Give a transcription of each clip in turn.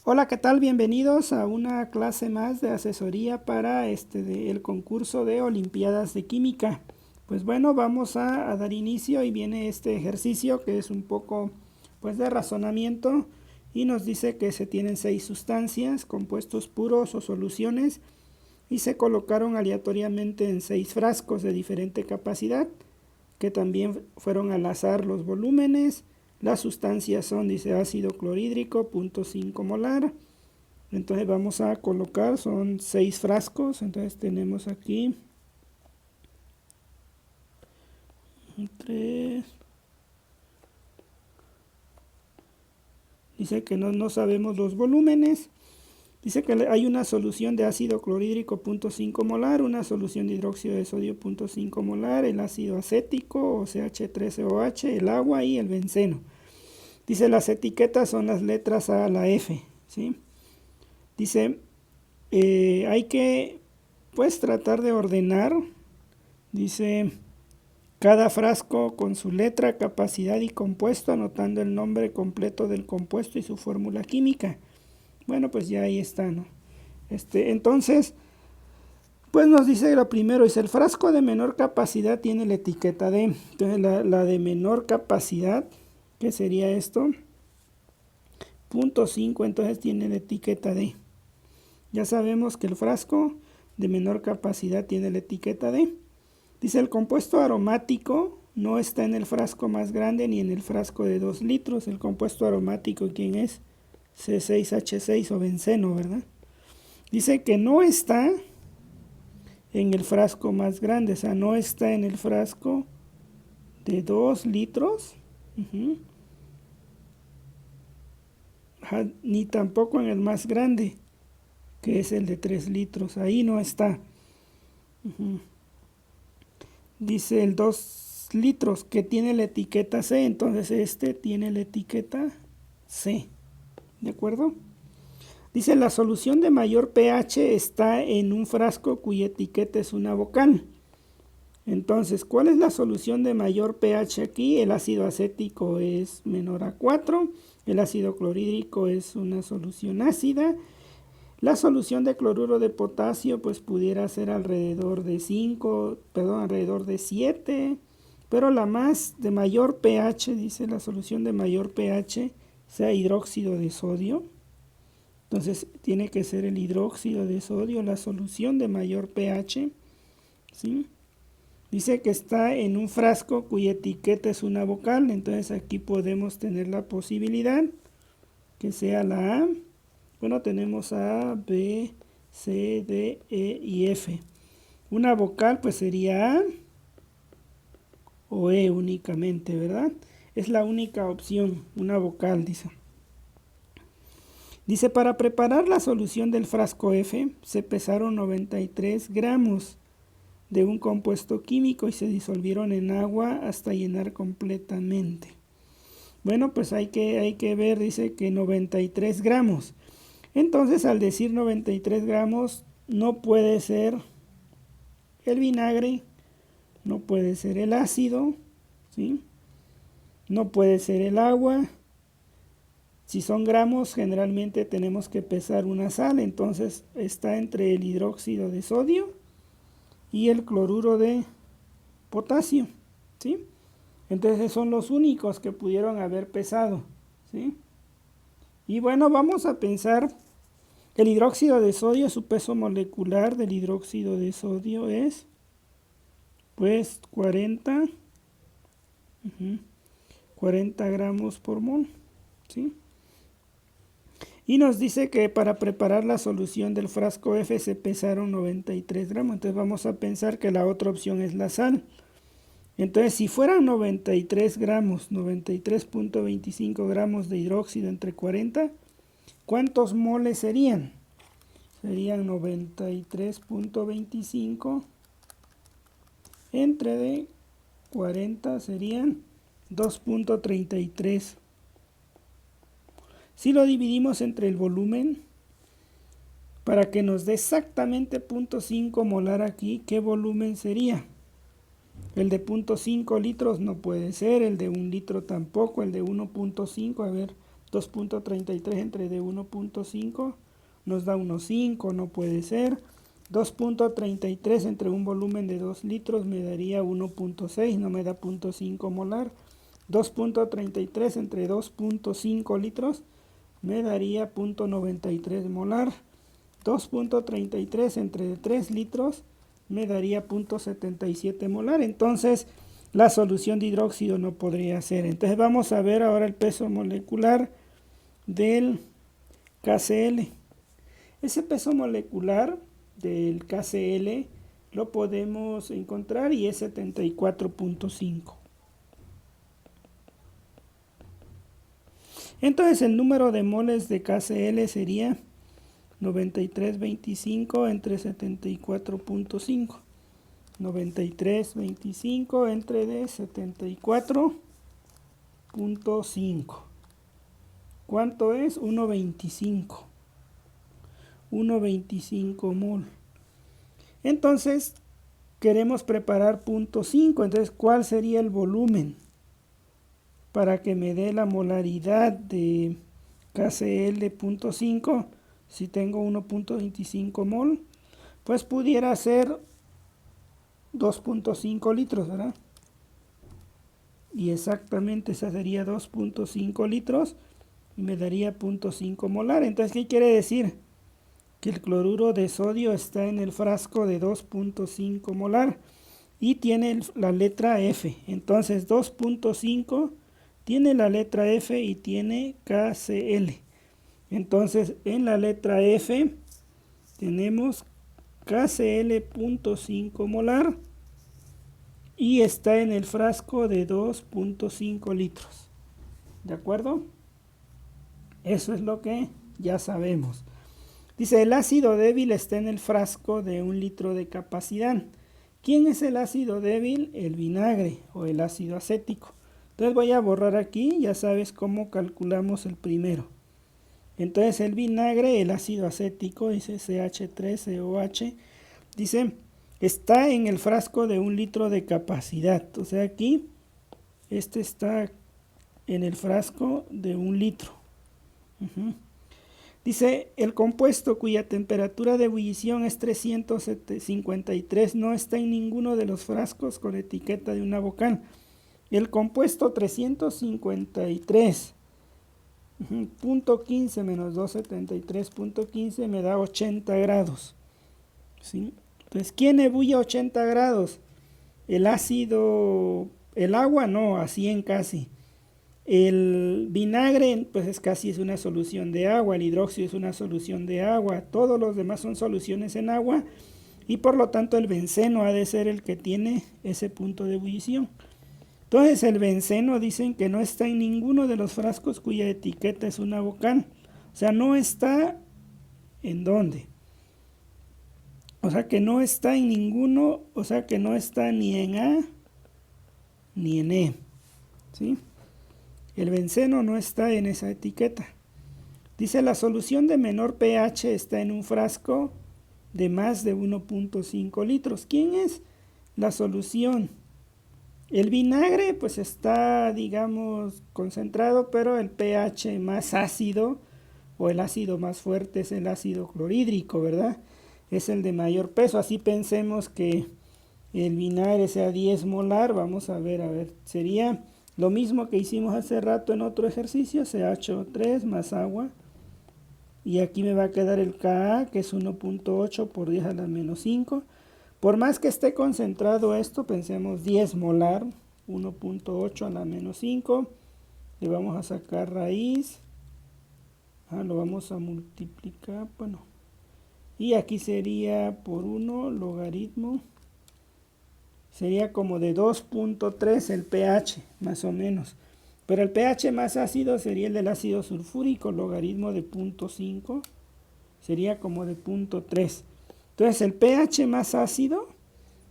Hola, ¿qué tal? Bienvenidos a una clase más de asesoría para el concurso de Olimpiadas de Química. Pues bueno, vamos a dar inicio y viene este ejercicio que es un poco pues de razonamiento y nos dice que se tienen 6 sustancias, compuestos puros o soluciones y se colocaron aleatoriamente en 6 frascos de diferente capacidad que también fueron al azar los volúmenes. Las sustancias son, dice, ácido clorhídrico, 0.5 molar. Entonces vamos a colocar, son 6 frascos. Entonces tenemos aquí 3. Dice que no sabemos los volúmenes. Dice que hay una solución de ácido clorhídrico 0.5 molar, una solución de hidróxido de sodio 0.5 molar, el ácido acético o CH3COH, el agua y el benceno. Dice las etiquetas son las letras A a la F, ¿sí? Dice, hay que pues tratar de ordenar, dice, cada frasco con su letra, capacidad y compuesto, anotando el nombre completo del compuesto y su fórmula química. Bueno, pues ya ahí está, ¿no? Entonces, pues nos dice lo primero, dice el frasco de menor capacidad tiene la etiqueta D. Entonces la de menor capacidad, ¿qué sería esto? 0.5, entonces tiene la etiqueta D. Ya sabemos que el frasco de menor capacidad tiene la etiqueta D. Dice el compuesto aromático no está en el frasco más grande ni en el frasco de 2 litros. El compuesto aromático, ¿quién es? C6H6 o benceno, ¿verdad? Dice que no está en el frasco más grande, o sea, no está en el frasco de 2 litros, ni tampoco en el más grande, que es el de 3 litros, ahí no está. Dice el 2 litros que tiene la etiqueta C, entonces este tiene la etiqueta C, ¿de acuerdo? Dice la solución de mayor pH está en un frasco cuya etiqueta es una vocal. Entonces, ¿cuál es la solución de mayor pH aquí? El ácido acético es menor a 4, el ácido clorhídrico es una solución ácida. La solución de cloruro de potasio pues pudiera ser alrededor de 7, pero la más de mayor pH, dice la solución de mayor pH, sea hidróxido de sodio. Entonces tiene que ser el hidróxido de sodio la solución de mayor pH, ¿sí? Dice que está en un frasco cuya etiqueta es una vocal, entonces aquí podemos tener la posibilidad que sea la A. Bueno, tenemos A, B, C, D, E y F. Una vocal pues sería A o E únicamente, ¿verdad? Es la única opción, una vocal, dice. Dice, para preparar la solución del frasco F, se pesaron 93 gramos de un compuesto químico y se disolvieron en agua hasta llenar completamente. Bueno, pues hay que ver, dice que 93 gramos. Entonces, al decir 93 gramos, no puede ser el vinagre, no puede ser el ácido, ¿sí? No puede ser el agua. Si son gramos, generalmente tenemos que pesar una sal, entonces está entre el hidróxido de sodio y el cloruro de potasio, ¿sí? Entonces son los únicos que pudieron haber pesado, ¿sí? Y bueno, vamos a pensar, el hidróxido de sodio, su peso molecular del hidróxido de sodio es, pues, 40 gramos por mol, ¿sí? Y nos dice que para preparar la solución del frasco F se pesaron 93 gramos. Entonces vamos a pensar que la otra opción es la sal. Entonces si fueran 93 gramos, 93.25 gramos de hidróxido entre 40, ¿cuántos moles serían? Serían 93.25 entre de 40 serían 2.33. Si lo dividimos entre el volumen, para que nos dé exactamente 0.5 molar aquí, ¿qué volumen sería? El de 0.5 litros no puede ser, el de 1 litro tampoco, el de 1.5, a ver, 2.33 entre de 1.5 nos da 1.5, no puede ser. 2.33 entre un volumen de 2 litros me daría 1.6, no me da 0.5 molar. 2.33 entre 2.5 litros me daría 0.93 molar. 2.33 entre 3 litros me daría 0.77 molar. Entonces la solución de hidróxido no podría ser. Entonces vamos a ver ahora el peso molecular del KCl. Ese peso molecular del KCl lo podemos encontrar y es 74.5. Entonces el número de moles de KCl sería 93.25 entre 74.5. 93.25 entre de 74.5. ¿Cuánto es? 1.25. 1.25 mol. Entonces queremos preparar 0.5. Entonces, ¿cuál sería el volumen para que me dé la molaridad de KCl 0.5? Si tengo 1.25 mol, pues pudiera ser 2.5 litros, ¿verdad? Y exactamente esa sería 2.5 litros y me daría 0.5 molar. Entonces, ¿qué quiere decir? Que el cloruro de sodio está en el frasco de 2.5 molar y tiene la letra F. Entonces 2.5 tiene la letra F y tiene KCl. Entonces en la letra F tenemos KCl 0.5 molar y está en el frasco de 2.5 litros. ¿De acuerdo? Eso es lo que ya sabemos. Dice, el ácido débil está en el frasco de 1 litro de capacidad. ¿Quién es el ácido débil? El vinagre o el ácido acético. Entonces voy a borrar aquí, ya sabes cómo calculamos el primero. Entonces el vinagre, el ácido acético, dice CH3COH, dice, está en el frasco de 1 litro de capacidad. O sea, aquí, este está en el frasco de 1 litro. Dice, el compuesto cuya temperatura de ebullición es 353 no está en ninguno de los frascos con etiqueta de una vocal. El compuesto 353, punto 15 menos 273.15 me da 80 grados. ¿Sí? Entonces, ¿quién ebulle a 80 grados? El ácido, el agua no, a 100 casi. El vinagre pues es una solución de agua, el hidróxido es una solución de agua, todos los demás son soluciones en agua y por lo tanto el benceno ha de ser el que tiene ese punto de ebullición. Entonces el benceno dicen que no está en ninguno de los frascos cuya etiqueta es una vocal, o sea, no está ¿en dónde? O sea que no está en ninguno, o sea que no está ni en A ni en E, ¿sí? El benceno no está en esa etiqueta. Dice, la solución de menor pH está en un frasco de más de 1.5 litros. ¿Quién es la solución? El vinagre pues está, digamos, concentrado, pero el pH más ácido o el ácido más fuerte es el ácido clorhídrico, ¿verdad? Es el de mayor peso. Así pensemos que el vinagre sea 10 molar. Vamos a ver, sería lo mismo que hicimos hace rato en otro ejercicio, CH3 más agua. Y aquí me va a quedar el Ka, que es 1.8 por 10 a la menos 5. Por más que esté concentrado esto, pensemos 10 molar, 1.8 a la menos 5. Le vamos a sacar raíz. Lo vamos a multiplicar, bueno. Y aquí sería por 1 logaritmo. Sería como de 2.3 el pH, más o menos. Pero el pH más ácido sería el del ácido sulfúrico, logaritmo de 0.5. Sería como de 0.3. Entonces el pH más ácido,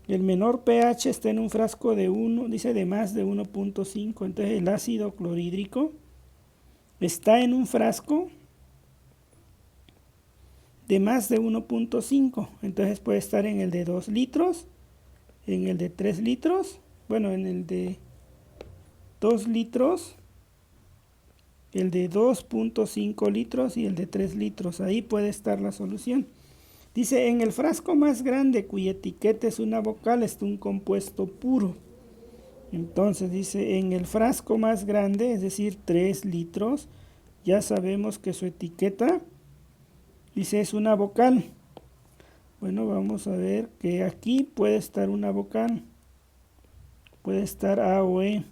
el menor pH está en un frasco de 1, dice de más de 1.5. Entonces el ácido clorhídrico está en un frasco de más de 1.5. Entonces puede estar en el de 2 litros. En el de 3 litros, bueno, en el de 2 litros el de 2.5 litros y el de 3 litros. Ahí puede estar la solución. Dice, en el frasco más grande, cuya etiqueta es una vocal, está un compuesto puro. Entonces dice, en el frasco más grande, es decir, 3 litros, ya sabemos que su etiqueta, dice, es una vocal. Bueno, vamos a ver que aquí puede estar una vocal. Puede estar A o E.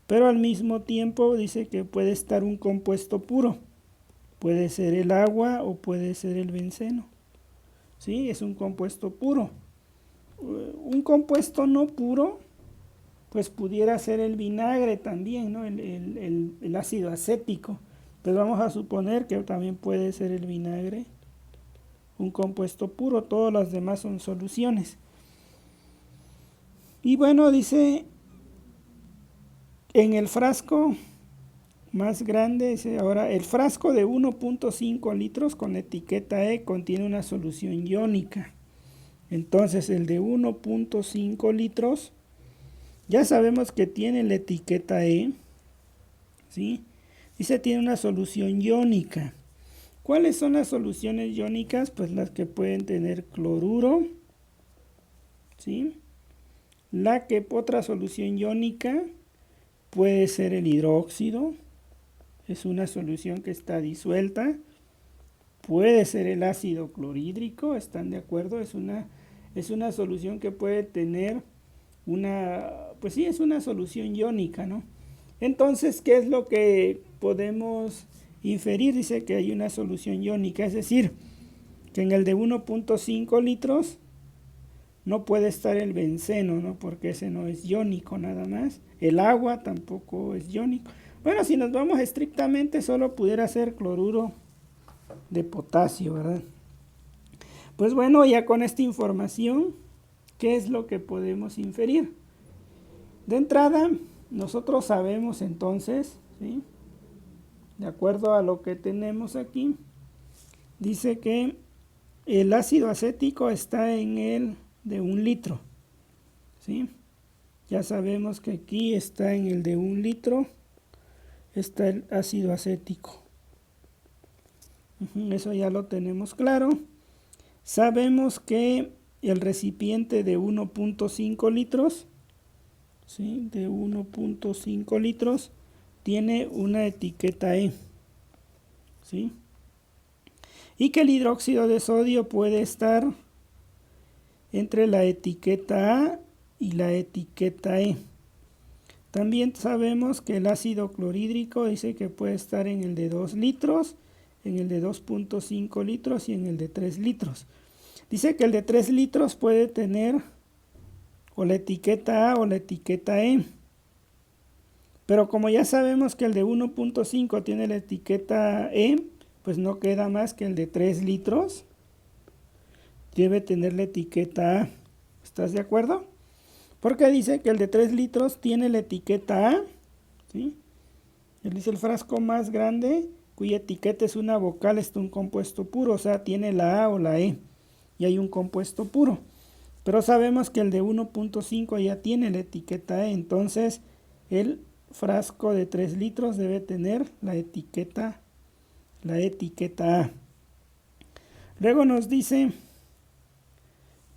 Pero al mismo tiempo dice que puede estar un compuesto puro. Puede ser el agua o puede ser el benceno. ¿Sí? Es un compuesto puro. Un compuesto no puro, pues pudiera ser el vinagre también, ¿no? El ácido acético. Pues vamos a suponer que también puede ser el vinagre un compuesto puro. Todas las demás son soluciones. Y bueno, dice, en el frasco más grande, dice ahora, el frasco de 1.5 litros con etiqueta E contiene una solución iónica. Entonces el de 1.5 litros, ya sabemos que tiene la etiqueta E, ¿sí? Dice tiene una solución iónica. ¿Cuáles son las soluciones iónicas? Pues las que pueden tener cloruro, ¿sí? Otra solución iónica puede ser el hidróxido, es una solución que está disuelta. Puede ser el ácido clorhídrico, ¿están de acuerdo? Es una solución que puede tener pues sí, es una solución iónica, ¿no? Entonces, ¿qué es lo que podemos inferir? Dice que hay una solución iónica, es decir, que en el de 1.5 litros no puede estar el benceno, ¿no? Porque ese no es iónico nada más. El agua tampoco es iónico. Bueno, si nos vamos estrictamente, solo pudiera ser cloruro de potasio, ¿verdad? Pues bueno, ya con esta información, ¿qué es lo que podemos inferir? De entrada, nosotros sabemos entonces, ¿sí? De acuerdo a lo que tenemos aquí, dice que el ácido acético está en el de 1 litro, ¿sí? Ya sabemos que aquí está en el de 1 litro, está el ácido acético. Eso ya lo tenemos claro. Sabemos que el recipiente de 1.5 litros, ¿sí? De 1.5 litros, tiene una etiqueta E, ¿sí? Y que el hidróxido de sodio puede estar entre la etiqueta A y la etiqueta E. También sabemos que el ácido clorhídrico dice que puede estar en el de 2 litros, en el de 2.5 litros y en el de 3 litros. Dice que el de 3 litros puede tener o la etiqueta A o la etiqueta E. Pero como ya sabemos que el de 1.5 tiene la etiqueta E, pues no queda más que el de 3 litros debe tener la etiqueta A. ¿Estás de acuerdo? Porque dice que el de 3 litros tiene la etiqueta A, ¿sí? Él dice el frasco más grande cuya etiqueta es una vocal, está un compuesto puro, o sea, tiene la A o la E y hay un compuesto puro. Pero sabemos que el de 1.5 ya tiene la etiqueta E, entonces el frasco de 3 litros debe tener la etiqueta A. Luego nos dice,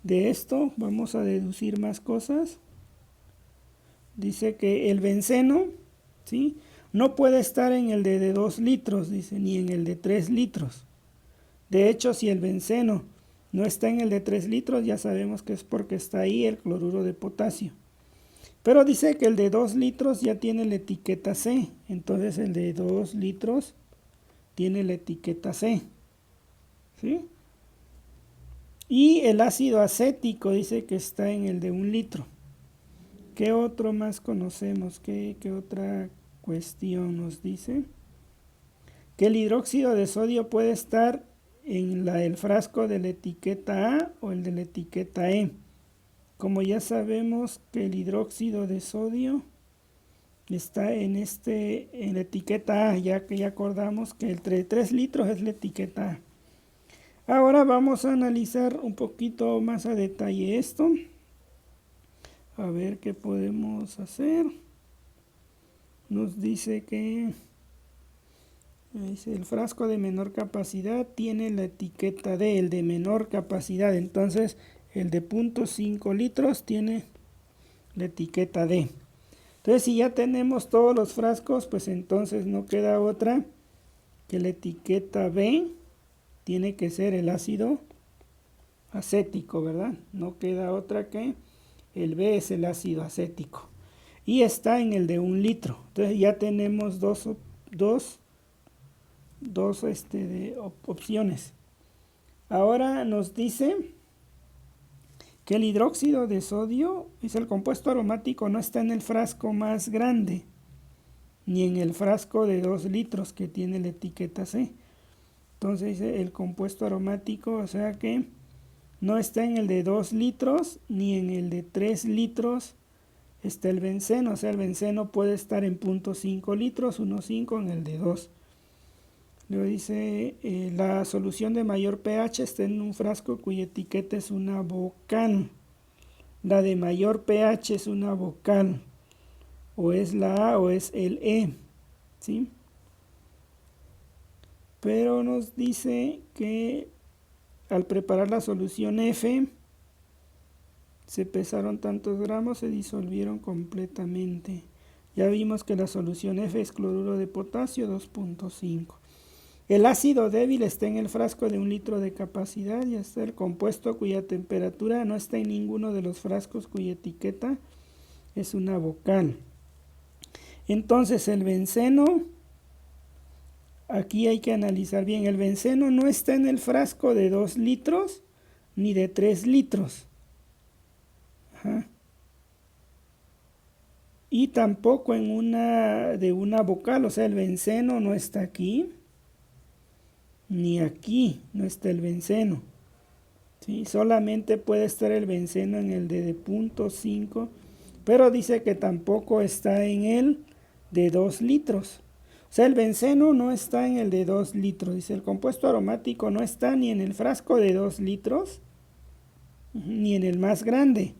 de esto vamos a deducir más cosas. Dice que el benceno, ¿sí?, no puede estar en el de 2 litros, dice, ni en el de 3 litros. De hecho, si el benceno no está en el de 3 litros, ya sabemos que es porque está ahí el cloruro de potasio. Pero dice que el de 2 litros ya tiene la etiqueta C. Entonces el de 2 litros tiene la etiqueta C, ¿sí? Y el ácido acético dice que está en el de 1 litro. ¿Qué otro más conocemos? ¿Qué otra cuestión nos dice? Que el hidróxido de sodio puede estar en el frasco de la etiqueta A o el de la etiqueta E. Como ya sabemos que el hidróxido de sodio está en la etiqueta A, ya que ya acordamos que el de 3 litros es la etiqueta A. Ahora vamos a analizar un poquito más a detalle esto. A ver qué podemos hacer. Nos dice que Dice, el frasco de menor capacidad tiene la etiqueta D, el de menor capacidad. Entonces, el de 0.5 litros tiene la etiqueta D. Entonces, si ya tenemos todos los frascos, pues entonces no queda otra que la etiqueta B tiene que ser el ácido acético, ¿verdad? No queda otra que el B es el ácido acético. Y está en el de 1 litro. Entonces ya tenemos dos opciones. Ahora nos dice que el hidróxido de sodio, dice el compuesto aromático, no está en el frasco más grande, ni en el frasco de 2 litros que tiene la etiqueta C. Entonces dice el compuesto aromático, o sea que no está en el de 2 litros, ni en el de 3 litros está el benceno. O sea, el benceno puede estar en 0.5 litros, 1.5 en el de 2. Luego dice, la solución de mayor pH está en un frasco cuya etiqueta es una vocal. La de mayor pH es una vocal. O es la A o es el E. ¿Sí? Pero nos dice que al preparar la solución F, se pesaron tantos gramos, se disolvieron completamente. Ya vimos que la solución F es cloruro de potasio 2.5. El ácido débil está en el frasco de 1 litro de capacidad y está el compuesto cuya temperatura no está en ninguno de los frascos cuya etiqueta es una vocal. Entonces el benceno, aquí hay que analizar bien, el benceno no está en el frasco de 2 litros ni de 3 litros. Ajá. Y tampoco en una vocal, o sea, el benceno no está aquí, ni aquí no está el benceno. ¿Sí? Solamente puede estar el benceno en el de 0.5, pero dice que tampoco está en el de 2 litros. O sea, el benceno no está en el de 2 litros. Dice, el compuesto aromático no está ni en el frasco de 2 litros, ni en el más grande.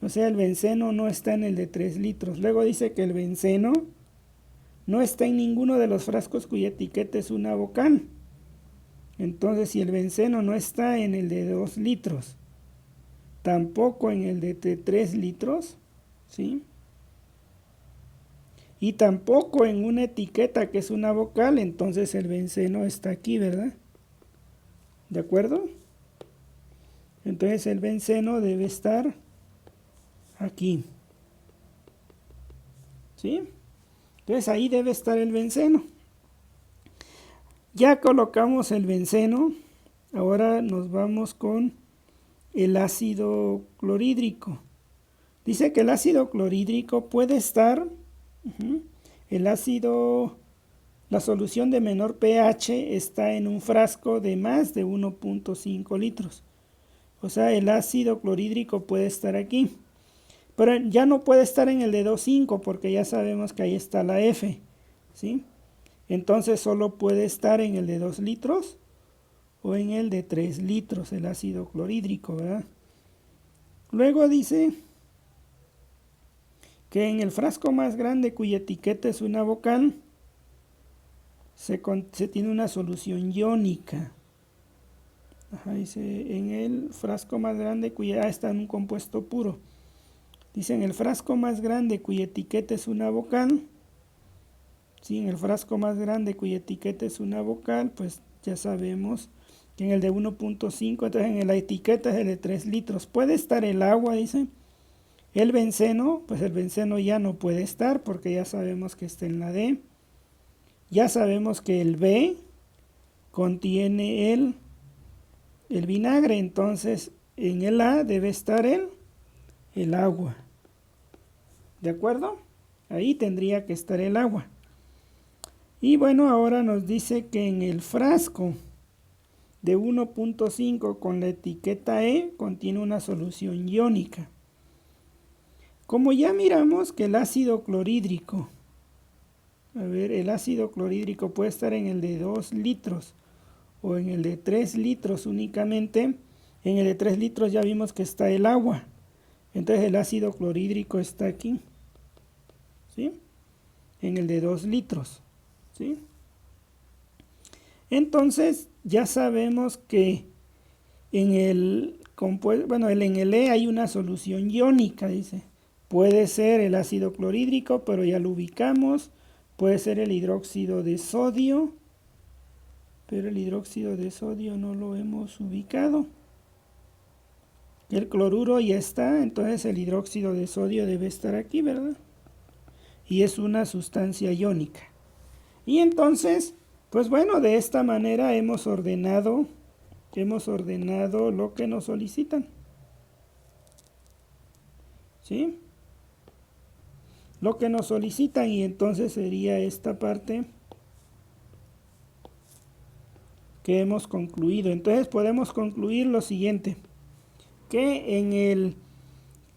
O sea, el benceno no está en el de 3 litros. Luego dice que el benceno no está en ninguno de los frascos cuya etiqueta es una vocal. Entonces, si el benceno no está en el de 2 litros, tampoco en el de 3 litros, ¿sí? Y tampoco en una etiqueta que es una vocal, entonces el benceno está aquí, ¿verdad? ¿De acuerdo? Entonces el benceno debe estar aquí. ¿Sí? Entonces ahí debe estar el benceno. Ya colocamos el benceno. Ahora nos vamos con el ácido clorhídrico. Dice que el ácido clorhídrico puede estar, la solución de menor pH está en un frasco de más de 1.5 litros. O sea, el ácido clorhídrico puede estar aquí. Pero ya no puede estar en el de 2.5 porque ya sabemos que ahí está la F. ¿Sí? Entonces solo puede estar en el de 2 litros o en el de 3 litros el ácido clorhídrico, ¿verdad? Luego dice que en el frasco más grande cuya etiqueta es una vocal se tiene una solución iónica. Dice en el frasco más grande cuya está en un compuesto puro. Dice en el frasco más grande cuya etiqueta es una vocal. Sí, en el frasco más grande cuya etiqueta es una vocal, pues ya sabemos que en el de 1.5, entonces en la etiqueta es el de 3 litros. Puede estar el agua, dice. El benceno, pues el benceno ya no puede estar porque ya sabemos que está en la D. Ya sabemos que el B contiene el vinagre, entonces en el A debe estar el agua. ¿De acuerdo? Ahí tendría que estar el agua. Y bueno, ahora nos dice que en el frasco de 1.5 con la etiqueta E contiene una solución iónica. Como ya miramos que el ácido clorhídrico, el ácido clorhídrico puede estar en el de 2 litros o en el de 3 litros únicamente. En el de 3 litros ya vimos que está el agua. Entonces el ácido clorhídrico está aquí. ¿Sí? En el de 2 litros. ¿Sí? Entonces ya sabemos que en el en el E hay una solución iónica, dice. Puede ser el ácido clorhídrico, pero ya lo ubicamos. Puede ser el hidróxido de sodio, pero el hidróxido de sodio no lo hemos ubicado. El cloruro ya está, entonces el hidróxido de sodio debe estar aquí, ¿verdad? Y es una sustancia iónica. Y entonces, pues bueno, de esta manera hemos ordenado lo que nos solicitan. ¿Sí? Lo que nos solicitan, y entonces sería esta parte que hemos concluido. Entonces podemos concluir lo siguiente, que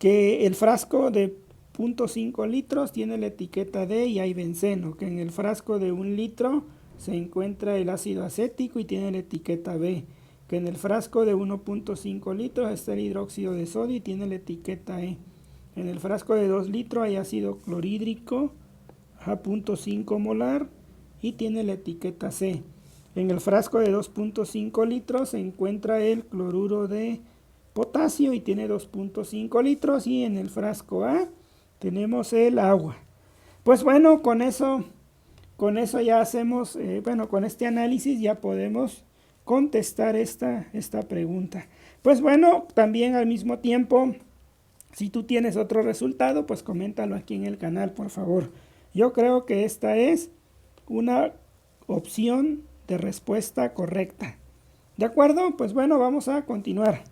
el frasco de 0.5 litros tiene la etiqueta D y hay benceno, que en el frasco de 1 litro se encuentra el ácido acético y tiene la etiqueta B, que en el frasco de 1.5 litros está el hidróxido de sodio y tiene la etiqueta E. En el frasco de 2 litros hay ácido clorhídrico a 0.5 molar y tiene la etiqueta C. En el frasco de 2.5 litros se encuentra el cloruro de potasio y tiene 2.5 litros, y en el frasco A tenemos el agua. Pues bueno, con eso ya hacemos, con este análisis ya podemos contestar esta pregunta. Pues bueno, también al mismo tiempo, si tú tienes otro resultado, pues coméntalo aquí en el canal, por favor. Yo creo que esta es una opción de respuesta correcta. ¿De acuerdo? Pues bueno, vamos a continuar.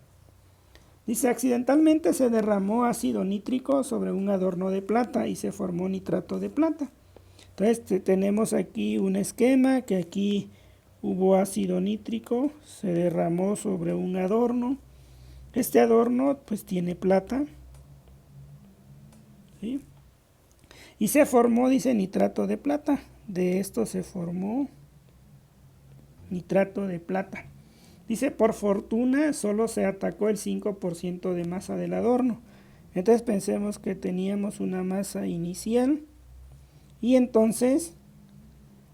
Dice, accidentalmente se derramó ácido nítrico sobre un adorno de plata y se formó nitrato de plata. Entonces tenemos aquí un esquema que aquí hubo ácido nítrico, se derramó sobre un adorno. Este adorno pues tiene plata, ¿sí? Y se formó, dice, nitrato de plata. De esto se formó nitrato de plata. Dice, por fortuna solo se atacó el 5% de masa del adorno. Entonces pensemos que teníamos una masa inicial y entonces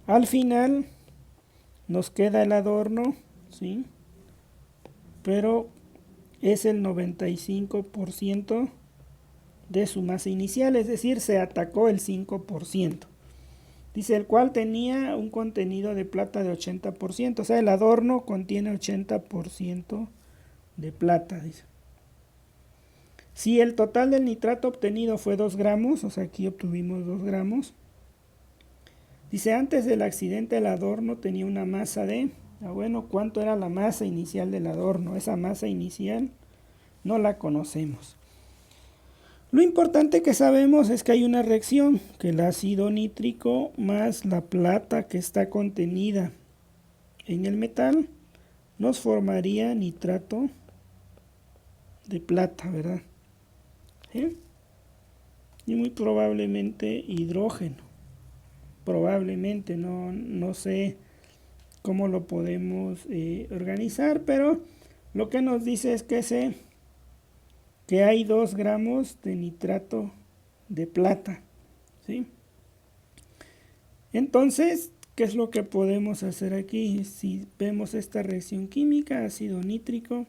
al final nos queda el adorno, ¿sí? Pero es el 95% de su masa inicial, es decir, se atacó el 5%. Dice, el cual tenía un contenido de plata de 80%, o sea, el adorno contiene 80% de plata, dice. Si el total del nitrato obtenido fue 2 gramos, o sea, aquí obtuvimos 2 gramos. Dice, antes del accidente el adorno tenía una masa de, bueno, ¿cuánto era la masa inicial del adorno? Esa masa inicial no la conocemos. Lo importante que sabemos es que hay una reacción, que el ácido nítrico más la plata que está contenida en el metal nos formaría nitrato de plata, ¿verdad? ¿Sí? Y muy probablemente hidrógeno. Probablemente, no sé cómo lo podemos organizar, pero lo que nos dice es que hay 2 gramos de nitrato de plata, ¿sí? Entonces, ¿qué es lo que podemos hacer aquí? Si vemos esta reacción química, ácido nítrico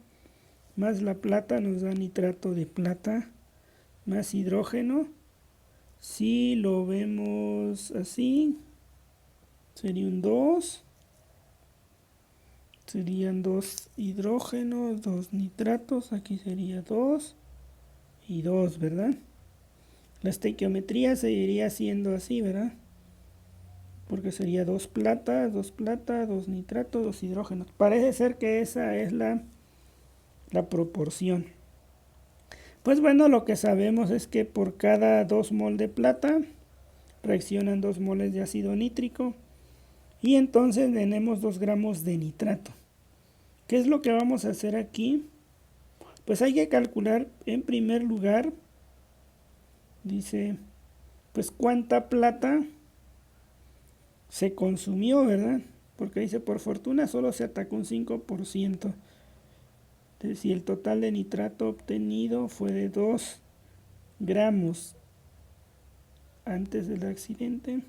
más la plata nos da nitrato de plata más hidrógeno. Si lo vemos así, sería un 2. Serían 2 hidrógenos, 2 nitratos, aquí sería 2 y 2, ¿verdad? La estequiometría seguiría siendo así, ¿verdad? Porque sería 2 plata, 2 nitratos, 2 hidrógenos. Parece ser que esa es la proporción. Pues bueno, lo que sabemos es que por cada 2 mol de plata reaccionan 2 moles de ácido nítrico y entonces tenemos 2 gramos de nitrato. ¿Qué es lo que vamos a hacer aquí? Pues hay que calcular en primer lugar, dice, pues cuánta plata se consumió, ¿verdad? Porque dice, por fortuna solo se atacó un 5%. Entonces, si el total de nitrato obtenido fue de 2 gramos antes del accidente,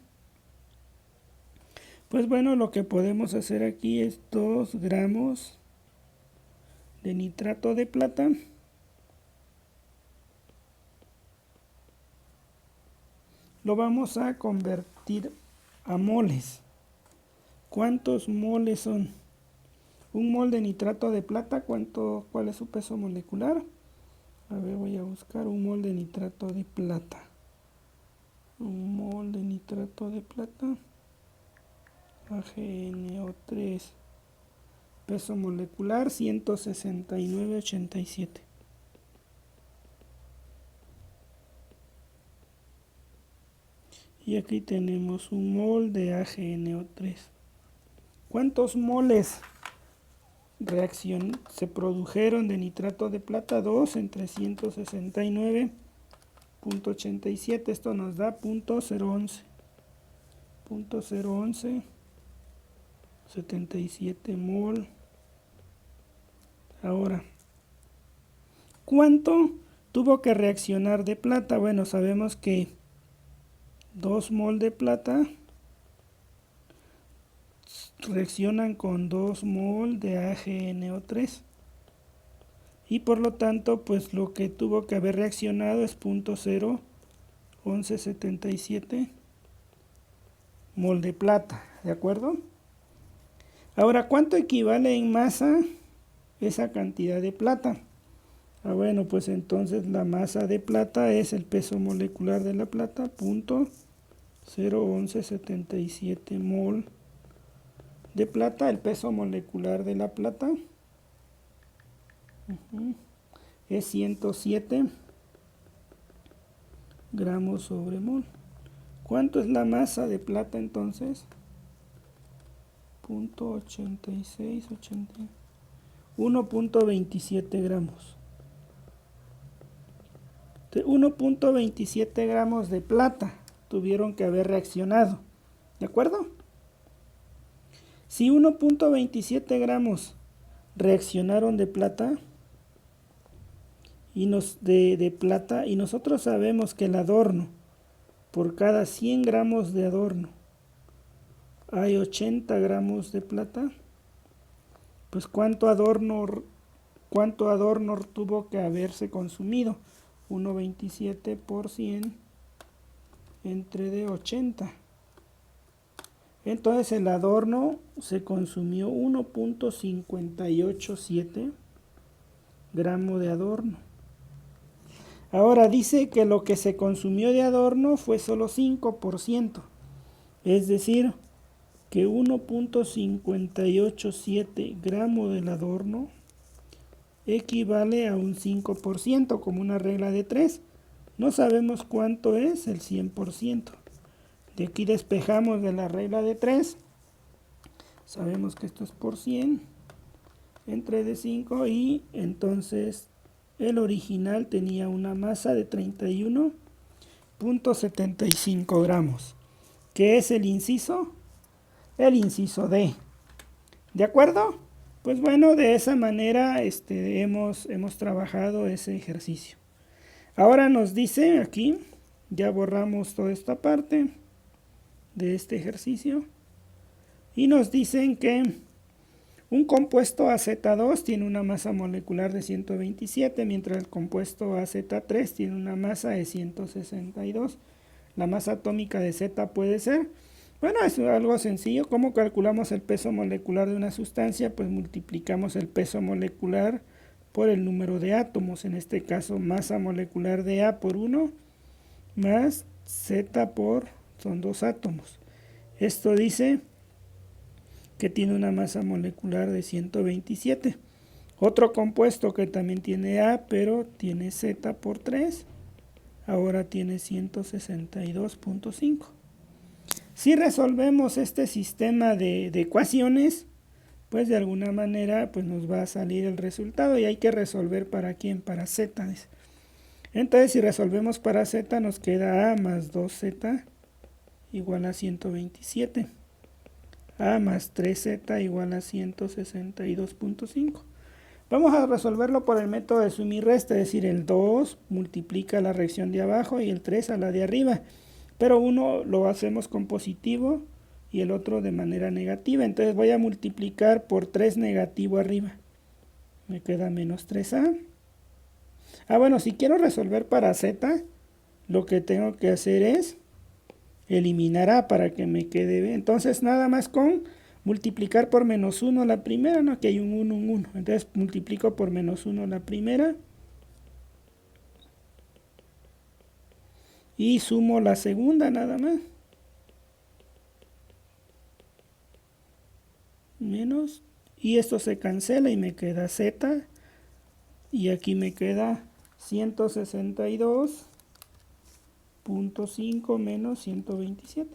Pues bueno, lo que podemos hacer aquí es 2 gramos de nitrato de plata. Lo vamos a convertir a moles. ¿Cuántos moles son? Un mol de nitrato de plata, ¿cuál es su peso molecular? A ver, voy a buscar un mol de nitrato de plata. Un mol de nitrato de plata. AgNO3. Peso molecular 169,87. Y aquí tenemos un mol de AgNO3. ¿Cuántos moles se produjeron de nitrato de plata? 2 entre 169,87. Esto nos da 0.011. 77 mol. Ahora, ¿cuánto tuvo que reaccionar de plata? Bueno, sabemos que 2 mol de plata reaccionan con 2 mol de AgNO3 y por lo tanto pues lo que tuvo que haber reaccionado es 0.01177 mol de plata, ¿de acuerdo? Ahora, ¿cuánto equivale en masa esa cantidad de plata? Bueno, pues entonces la masa de plata es el peso molecular de la plata, 0.01177 mol de plata. El peso molecular de la plata es 107 gramos sobre mol. ¿Cuánto es la masa de plata entonces? 1.27 gramos. 1.27 gramos de plata tuvieron que haber reaccionado, ¿de acuerdo? Si 1.27 gramos reaccionaron de plata y nosotros sabemos que el adorno, por cada 100 gramos de adorno hay 80 gramos de plata, pues ¿cuánto adorno tuvo que haberse consumido? 1.27 por 100 entre de 80. Entonces el adorno se consumió 1.587 gramos de adorno. Ahora dice que lo que se consumió de adorno fue solo 5%. Es decir, que 1.587 gramos del adorno equivale a un 5%, como una regla de 3. No sabemos cuánto es el 100%. De aquí despejamos de la regla de 3. Sabemos que esto es por 100 entre de 5 y entonces el original tenía una masa de 31.75 gramos. ¿Qué es el inciso? El inciso D. ¿De acuerdo? Pues bueno, de esa manera hemos trabajado ese ejercicio. Ahora nos dice aquí, ya borramos toda esta parte de este ejercicio, y nos dicen que un compuesto AZ2 tiene una masa molecular de 127, mientras el compuesto AZ3 tiene una masa de 162. La masa atómica de Z puede ser, bueno, es algo sencillo. ¿Cómo calculamos el peso molecular de una sustancia? Pues multiplicamos el peso molecular por el número de átomos, en este caso masa molecular de A por 1 más Z son 2 átomos. Esto dice que tiene una masa molecular de 127. Otro compuesto que también tiene A, pero tiene Z por 3, ahora tiene 162.5. Si resolvemos este sistema de ecuaciones, pues de alguna manera pues nos va a salir el resultado, y hay que resolver para quién, para Z. Entonces si resolvemos para Z nos queda A más 2Z igual a 127. A más 3Z igual a 162.5. Vamos a resolverlo por el método de suma y resta, es decir, el 2 multiplica la reacción de abajo y el 3 a la de arriba. Pero uno lo hacemos con positivo y el otro de manera negativa. Entonces voy a multiplicar por 3 negativo arriba. Me queda menos 3a. Bueno, si quiero resolver para z, lo que tengo que hacer es eliminar a para que me quede b. Entonces nada más con multiplicar por menos 1 la primera, ¿no? Que hay un 1, un 1. Entonces multiplico por menos 1 la primera. Y sumo la segunda nada más. Menos. Y esto se cancela y me queda z. Y aquí me queda 162.5 menos 127.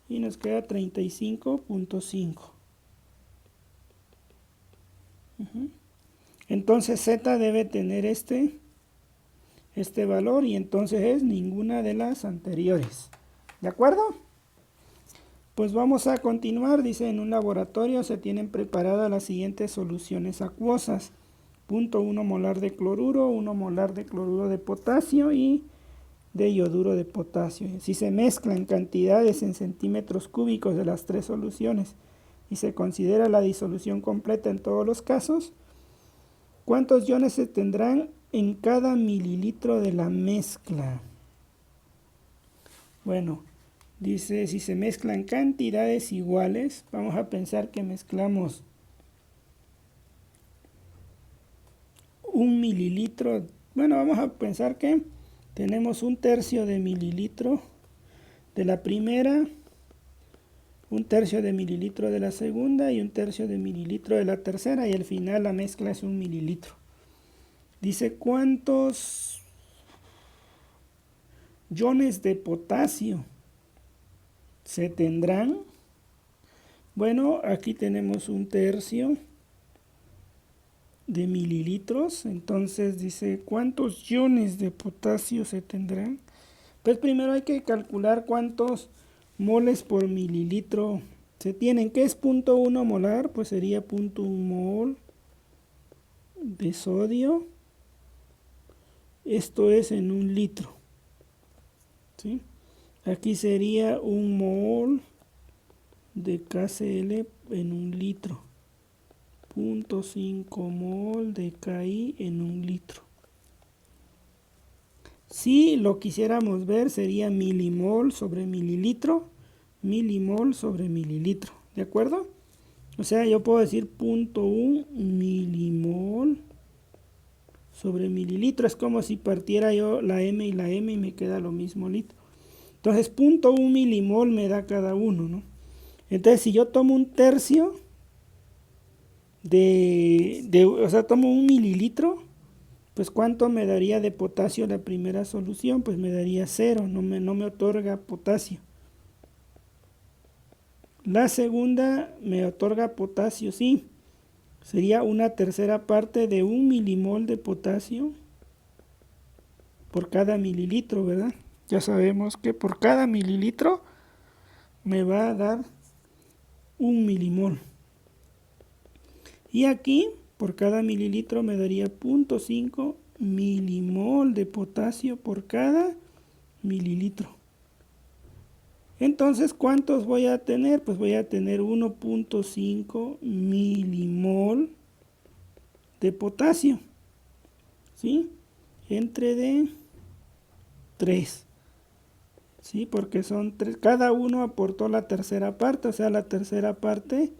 Y nos queda 35.5. Entonces z debe tener este valor y entonces es ninguna de las anteriores. ¿De acuerdo? Pues vamos a continuar. Dice, en un laboratorio se tienen preparadas las siguientes soluciones acuosas. 0.1 molar de cloruro, 1 molar de cloruro de potasio y de iyoduro de potasio. Si se mezclan cantidades en centímetros cúbicos de las tres soluciones y se considera la disolución completa en todos los casos, ¿cuántos iones se tendrán en cada mililitro de la mezcla? Bueno, dice, si se mezclan cantidades iguales, vamos a pensar que mezclamos 1 mililitro. Bueno, vamos a pensar que tenemos 1/3 de mililitro de la primera, 1/3 de mililitro de la segunda y 1/3 de mililitro de la tercera, y al final la mezcla es 1 mililitro. Dice, ¿cuántos iones de potasio se tendrán? Bueno, aquí tenemos 1/3 de mililitros. Entonces dice, ¿cuántos iones de potasio se tendrán? Pues primero hay que calcular cuántos moles por mililitro se tienen. ¿Qué es 0.1 molar? Pues sería 0.1 mol de sodio. Esto es en 1 litro. ¿Sí? Aquí sería 1 mol de KCl en 1 litro. 0.5 mol de KI en 1 litro. Si lo quisiéramos ver, sería milimol sobre mililitro, milimol sobre mililitro, ¿de acuerdo? O sea, yo puedo decir 0.1 milimol sobre mililitro. Es como si partiera yo la M y la M y me queda lo mismo litro. Entonces 0.1 milimol me da cada uno, ¿no? Entonces si yo tomo 1/3 o sea, tomo 1 mililitro, pues ¿cuánto me daría de potasio la primera solución? Pues me daría 0, no me otorga potasio. La segunda me otorga potasio, sí. Sería 1/3 parte de 1 milimol de potasio por cada mililitro, ¿verdad? Ya sabemos que por cada mililitro me va a dar 1 milimol. Y aquí, por cada mililitro me daría 0.5 milimol de potasio por cada mililitro. Entonces, ¿cuántos voy a tener? Pues voy a tener 1.5 milimol de potasio. ¿Sí? Entre de 3. ¿Sí? Porque son 3. Cada uno aportó la tercera parte, o sea, la tercera parte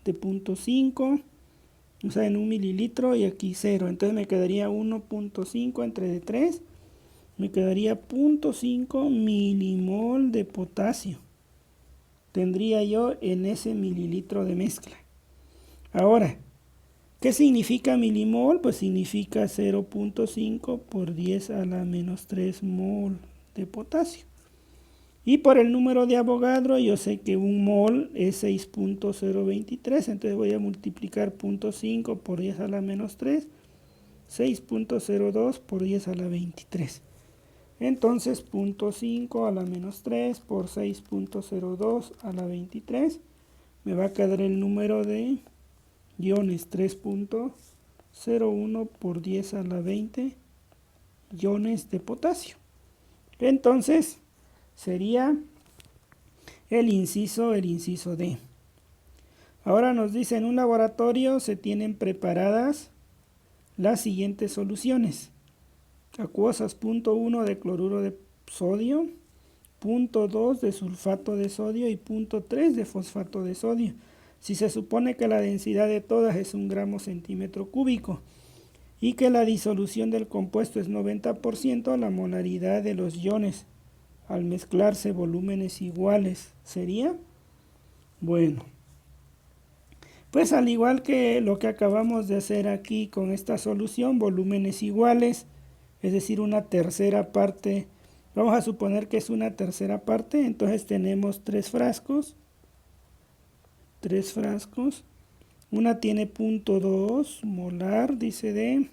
de 0.5. O sea, en 1 mililitro y aquí 0. Entonces me quedaría 1.5 entre de 3. Me quedaría 0.5 milimol de potasio. Tendría yo en ese mililitro de mezcla. Ahora, ¿qué significa milimol? Pues significa 0.5 por 10 a la menos 3 mol de potasio. Y por el número de Avogadro yo sé que 1 mol es 6.023, entonces voy a multiplicar 0.5 por 10 a la menos 3, 6.02 por 10 a la 23. Entonces 0.5 a la menos 3 por 6.02 a la 23 me va a quedar el número de iones 3.01 por 10 a la 20 iones de potasio. Entonces sería el inciso D. Ahora nos dice, en un laboratorio se tienen preparadas las siguientes soluciones. Acuosas 0.1 de cloruro de sodio, 0.2 de sulfato de sodio y 0.3 de fosfato de sodio. Si se supone que la densidad de todas es 1 gramo centímetro cúbico y que la disolución del compuesto es 90%, la molaridad de los iones al mezclarse volúmenes iguales sería, bueno, pues al igual que lo que acabamos de hacer aquí con esta solución, volúmenes iguales, es decir, una tercera parte, vamos a suponer que es una tercera parte, entonces tenemos tres frascos, una tiene 0.2 molar, dice, de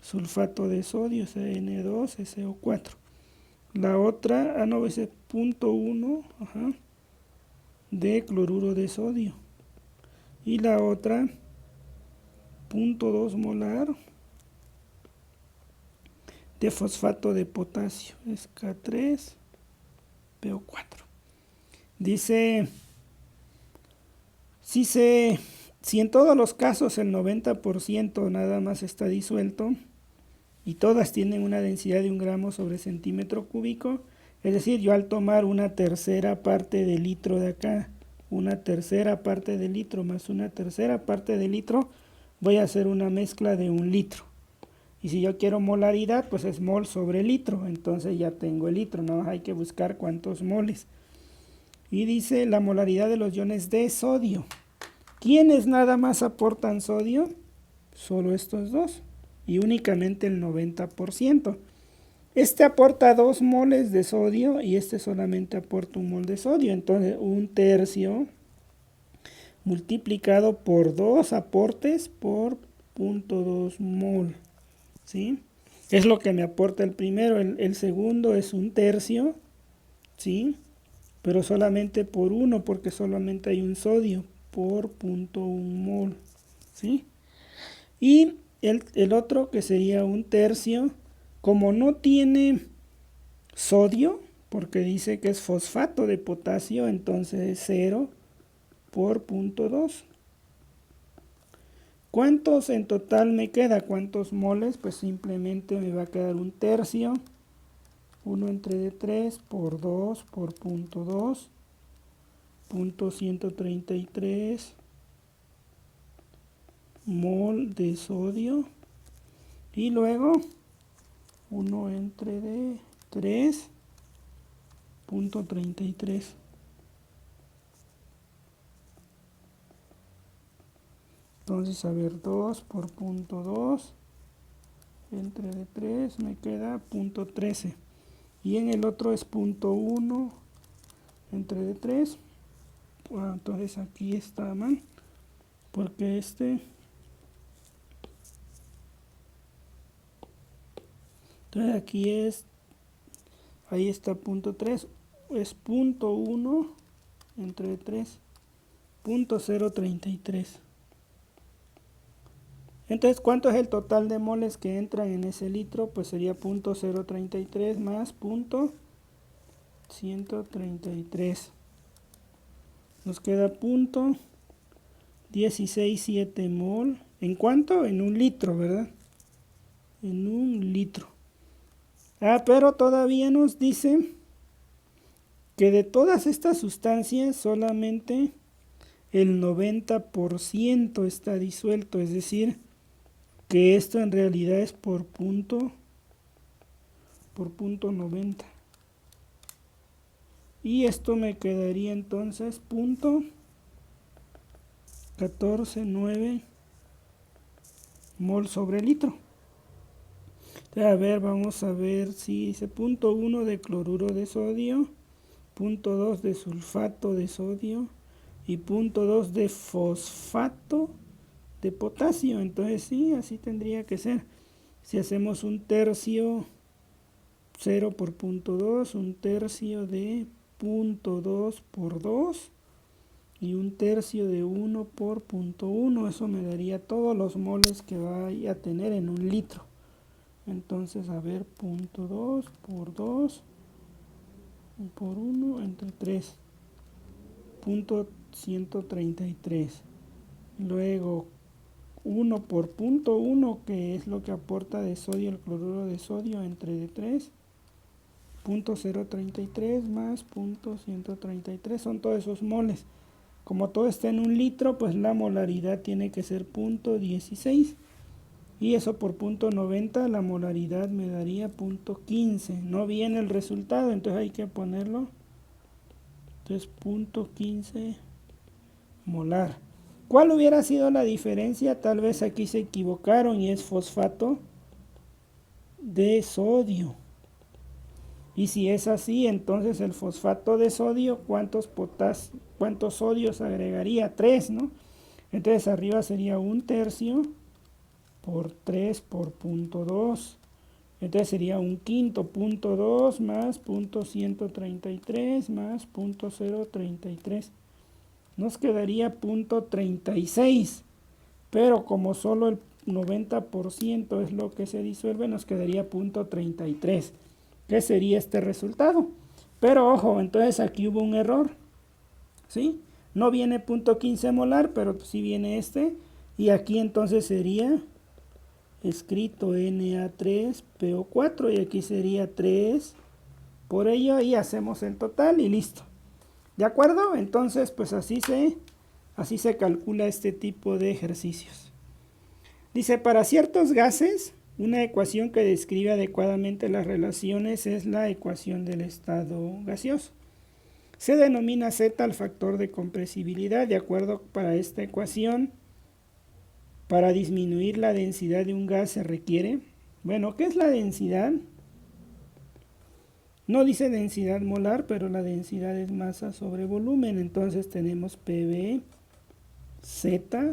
sulfato de sodio, CN2SO4, la otra, ese 0.1 de cloruro de sodio, y la otra 0.2 molar de fosfato de potasio, es K3PO4. Dice, si en todos los casos el 90% nada más está disuelto y todas tienen una densidad de 1 gramo sobre centímetro cúbico, es decir, yo al tomar una tercera parte de litro de acá, una tercera parte de litro más una tercera parte de litro, voy a hacer una mezcla de 1 litro. Y si yo quiero molaridad, pues es mol sobre litro, entonces ya tengo el litro, nada más hay que buscar cuántos moles. Y dice la molaridad de los iones de sodio. ¿Quiénes nada más aportan sodio? Solo estos dos, y únicamente el 90%. Este aporta 2 moles de sodio y este solamente aporta 1 mol de sodio. Entonces 1/3 multiplicado por 2 aportes por 0.2 mol. ¿Sí? Es lo que me aporta el primero. El segundo es 1/3. ¿Sí? Pero solamente por 1 porque solamente hay un sodio por 0.1 mol. ¿Sí? Y el otro que sería 1/3. Como no tiene sodio, porque dice que es fosfato de potasio, entonces es 0 por 0.2. ¿Cuántos en total me queda? ¿Cuántos moles? Pues simplemente me va a quedar 1/3. 1/3 por 2 por 0.2. 0.133 mol de sodio. Y luego 1/3.33. Entonces, a ver, 2 por 0.2 entre de 3 me queda 0.13. Y en el otro es 0.1 entre de 3. Bueno, entonces aquí está mal, porque entonces aquí es, ahí está 0.3, es 0.1 entre 3, 0.033. Entonces, ¿cuánto es el total de moles que entran en ese litro? Pues sería 0.033 más 0.133. Nos queda 0.167 mol. ¿En cuánto? En 1 litro, ¿verdad? En 1 litro. Pero todavía nos dice que de todas estas sustancias solamente el 90% está disuelto, es decir, que esto en realidad es por punto 90. Y esto me quedaría entonces 0.149 mol sobre litro. Entonces, a ver, vamos a ver si dice 0.1 de cloruro de sodio, 0.2 de sulfato de sodio y 0.2 de fosfato de potasio. Entonces sí, así tendría que ser. Si hacemos 1/3, 0 por 0.2, 1/3 de 0.2 por 2 y 1/3 de 1 por 0.1, eso me daría todos los moles que vaya a tener en 1 litro. Entonces, a ver, 0.2 por 2 por 1 entre 3. 0.133. Luego 1 por 0.1, que es lo que aporta de sodio el cloruro de sodio entre D3. 0.033 más 0.133, son todos esos moles. Como todo está en un litro, pues la molaridad tiene que ser 0.16. Y eso por 0.90, la molaridad me daría 0.15. No viene el resultado, entonces hay que ponerlo. Entonces 0.15 molar. ¿Cuál hubiera sido la diferencia? Tal vez aquí se equivocaron y es fosfato de sodio. Y si es así, entonces el fosfato de sodio, ¿cuántos sodios agregaría? 3, ¿no? Entonces arriba sería 1/3 por 3 por 0.2. Entonces sería 1/5, 0.2 más 0.133 más 0.033. Nos quedaría 0.36. Pero como solo el 90% es lo que se disuelve, nos quedaría 0.33. ¿Qué sería este resultado? Pero ojo, entonces aquí hubo un error, ¿sí? No viene 0.15 molar, pero sí viene este. Y aquí entonces sería escrito Na3PO4 y aquí sería 3 por ello y hacemos el total y listo. ¿De acuerdo? Entonces pues así se calcula este tipo de ejercicios. Dice, para ciertos gases, una ecuación que describe adecuadamente las relaciones es la ecuación del estado gaseoso. Se denomina Z el factor de compresibilidad. De acuerdo, para esta ecuación, para disminuir la densidad de un gas se requiere, bueno, ¿qué es la densidad? No dice densidad molar, pero la densidad es masa sobre volumen. Entonces tenemos PV, Z,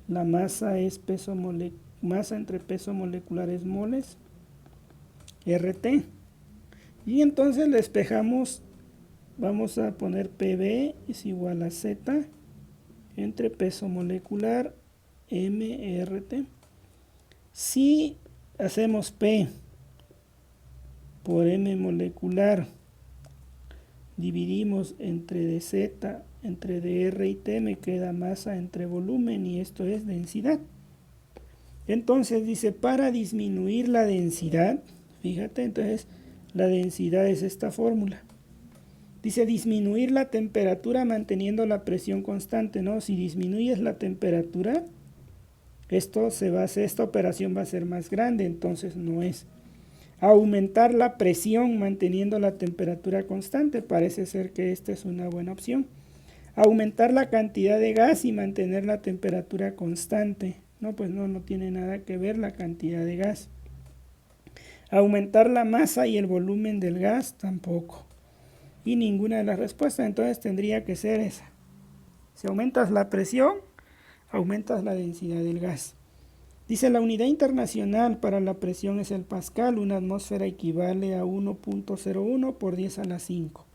la masa es masa entre peso molecular es moles, RT. Y entonces le despejamos, vamos a poner PV es igual a Z entre peso molecular MRT. Si hacemos P por M molecular, dividimos entre dz, entre dr y t, me queda masa entre volumen y esto es densidad. Entonces dice, para disminuir la densidad, fíjate, entonces la densidad es esta fórmula. Dice disminuir la temperatura manteniendo la presión constante, ¿no? Si disminuyes la temperatura, esta operación va a ser más grande, entonces no es. Aumentar la presión manteniendo la temperatura constante, parece ser que esta es una buena opción. Aumentar la cantidad de gas y mantener la temperatura constante. No, pues no tiene nada que ver la cantidad de gas. Aumentar la masa y el volumen del gas, tampoco. Y ninguna de las respuestas, entonces tendría que ser esa. Si aumentas la presión, aumentas la densidad del gas. Dice, la unidad internacional para la presión es el pascal. Una atmósfera equivale a 1.01 por 10 a la 5.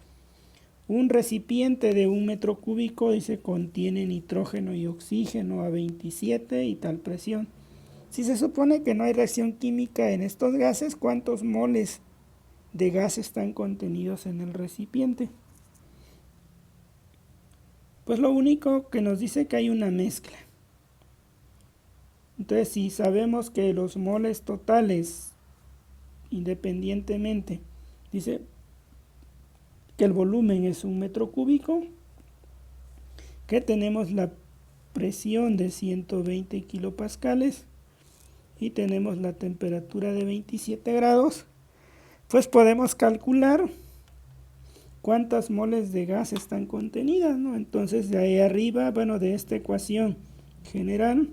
Un recipiente de 1 metro cúbico, dice, contiene nitrógeno y oxígeno a 27 y tal presión. Si se supone que no hay reacción química en estos gases, ¿cuántos moles de gas están contenidos en el recipiente? Pues lo único que nos dice que hay una mezcla. Entonces, si sabemos que los moles totales, independientemente, dice que el volumen es 1 metro cúbico, que tenemos la presión de 120 kilopascales y tenemos la temperatura de 27 grados, pues podemos calcular cuántas moles de gas están contenidas, ¿no? Entonces de ahí arriba, bueno, de esta ecuación general,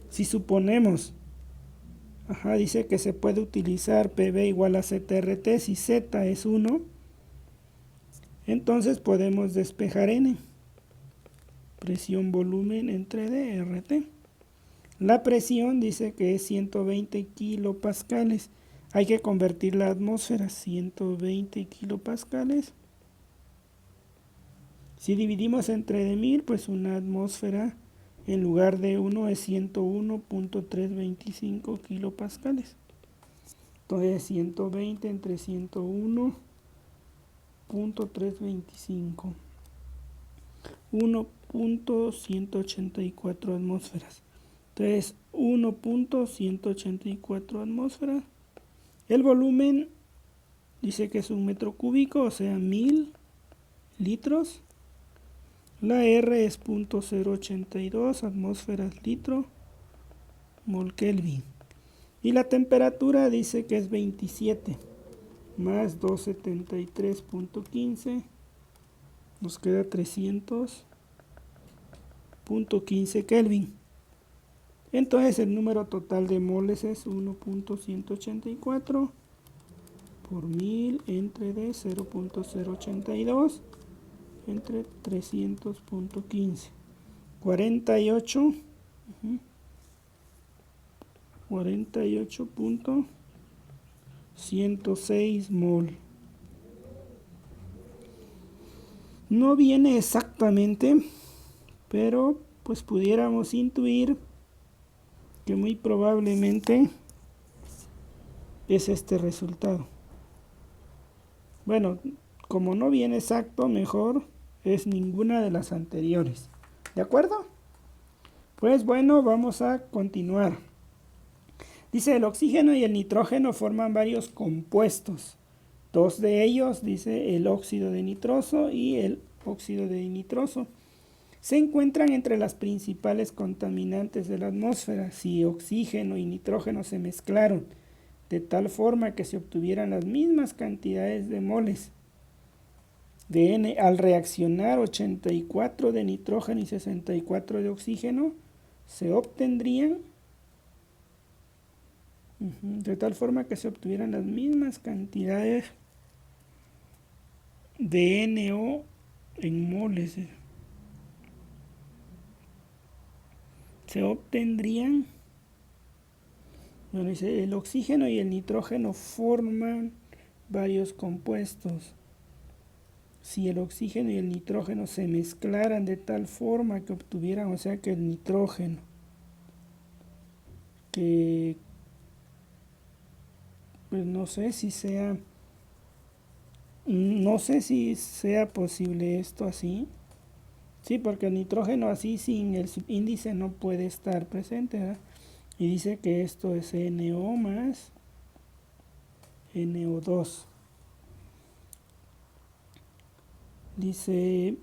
si suponemos, dice que se puede utilizar PV igual a ZRT, si Z es 1, entonces podemos despejar N, presión volumen entre DRT. La presión dice que es 120 kilopascales, hay que convertir la atmósfera, 120 kilopascales. Si dividimos entre de 1000, pues una atmósfera en lugar de 1 es 101.325 kilopascales. Entonces 120 entre 101.325. 1.184 atmósferas. Entonces 1.184 atmósferas. El volumen dice que es 1 metro cúbico, o sea 1000 litros. La R es 0.082 atmósferas litro mol Kelvin. Y la temperatura dice que es 27 más 273.15. Nos queda 300.15 Kelvin. Entonces el número total de moles es 1.184 por 1000 entre de 0.082 entre 300.15. 48.106 mol. No viene exactamente, pero pues pudiéramos intuir que muy probablemente es este resultado. Bueno, como no viene exacto, mejor es ninguna de las anteriores. ¿De acuerdo? Pues bueno, vamos a continuar. Dice, el oxígeno y el nitrógeno forman varios compuestos. Dos de ellos, dice, el óxido de nitroso y el óxido de dinitroso, se encuentran entre las principales contaminantes de la atmósfera. Si oxígeno y nitrógeno se mezclaron de tal forma que se obtuvieran las mismas cantidades de moles de N, al reaccionar 84 de nitrógeno y 64 de oxígeno, se obtendrían de tal forma que se obtuvieran las mismas cantidades de NO en moles. Se obtendrían, bueno, dice, el oxígeno y el nitrógeno forman varios compuestos. Si el oxígeno y el nitrógeno se mezclaran de tal forma que obtuvieran, o sea que el nitrógeno, que pues no sé si sea posible esto así. Sí, porque el nitrógeno así sin el subíndice no puede estar presente, ¿verdad? Y dice que esto es NO más NO2. Dice,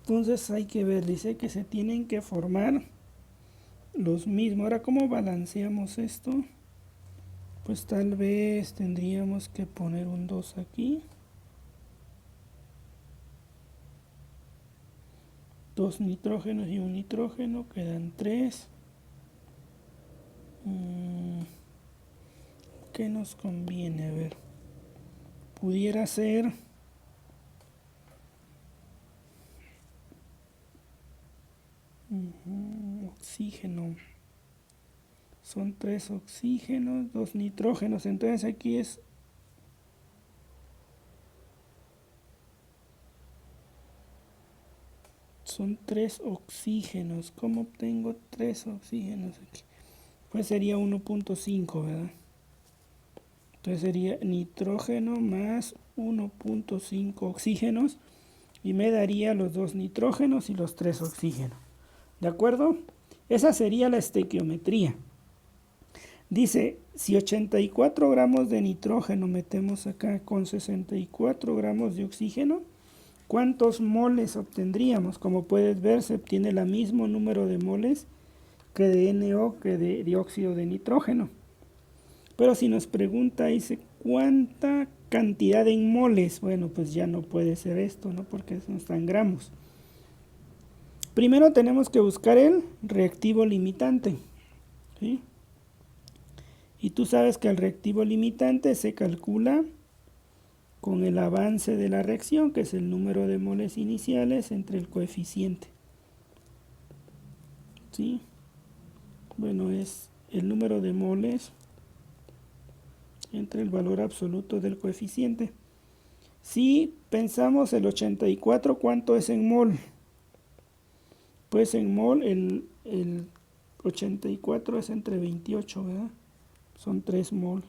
entonces hay que ver, dice que se tienen que formar los mismos. Ahora, ¿cómo balanceamos esto? Pues tal vez tendríamos que poner un 2 aquí. 2 nitrógenos y un nitrógeno, quedan 3. ¿Qué nos conviene? A ver, pudiera ser oxígeno. Son 3 oxígenos, 2 nitrógenos. Entonces aquí son 3 oxígenos. ¿Cómo obtengo 3 oxígenos aquí? Pues sería 1.5, ¿verdad? Entonces sería nitrógeno más 1.5 oxígenos y me daría los 2 nitrógenos y los 3 oxígenos. ¿De acuerdo? Esa sería la estequiometría. Dice, si 84 gramos de nitrógeno metemos acá con 64 gramos de oxígeno, ¿cuántos moles obtendríamos? Como puedes ver, se obtiene el mismo número de moles que de NO que de dióxido de nitrógeno. Pero si nos pregunta, dice, ¿cuánta cantidad en moles? Bueno, pues ya no puede ser esto, ¿no? Porque no está en gramos. Primero tenemos que buscar el reactivo limitante, ¿sí? Y tú sabes que el reactivo limitante se calcula con el avance de la reacción, que es el número de moles iniciales entre el coeficiente. ¿Sí? Bueno, es el número de moles entre el valor absoluto del coeficiente. Si pensamos el 84, ¿cuánto es en mol? Pues en mol el 84 es entre 28, ¿verdad? Son 3 mol.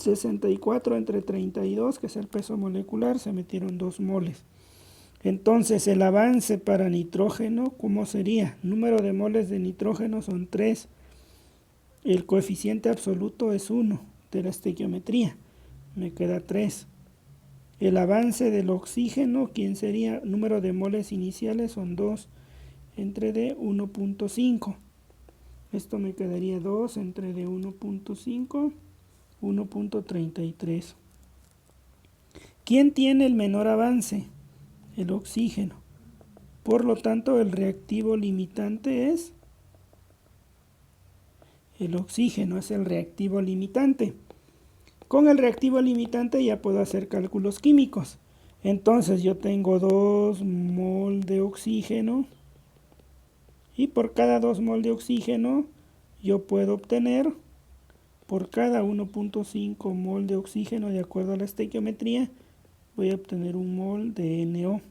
64 entre 32, que es el peso molecular, se metieron 2 moles. Entonces el avance para nitrógeno, ¿cómo sería? Número de moles de nitrógeno son 3. El coeficiente absoluto es 1 de la estequiometría. Me queda 3. El avance del oxígeno, ¿quién sería? Número de moles iniciales son 2 entre D 1.5. Esto me quedaría 2 entre D 1.5, 1.33. ¿Quién tiene el menor avance? El oxígeno. Por lo tanto, el reactivo limitante es el oxígeno, es el reactivo limitante. Con el reactivo limitante ya puedo hacer cálculos químicos. Entonces yo tengo 2 mol de oxígeno y por cada 2 mol de oxígeno yo puedo obtener, por cada 1.5 mol de oxígeno, de acuerdo a la estequiometría, voy a obtener 1 mol de NO.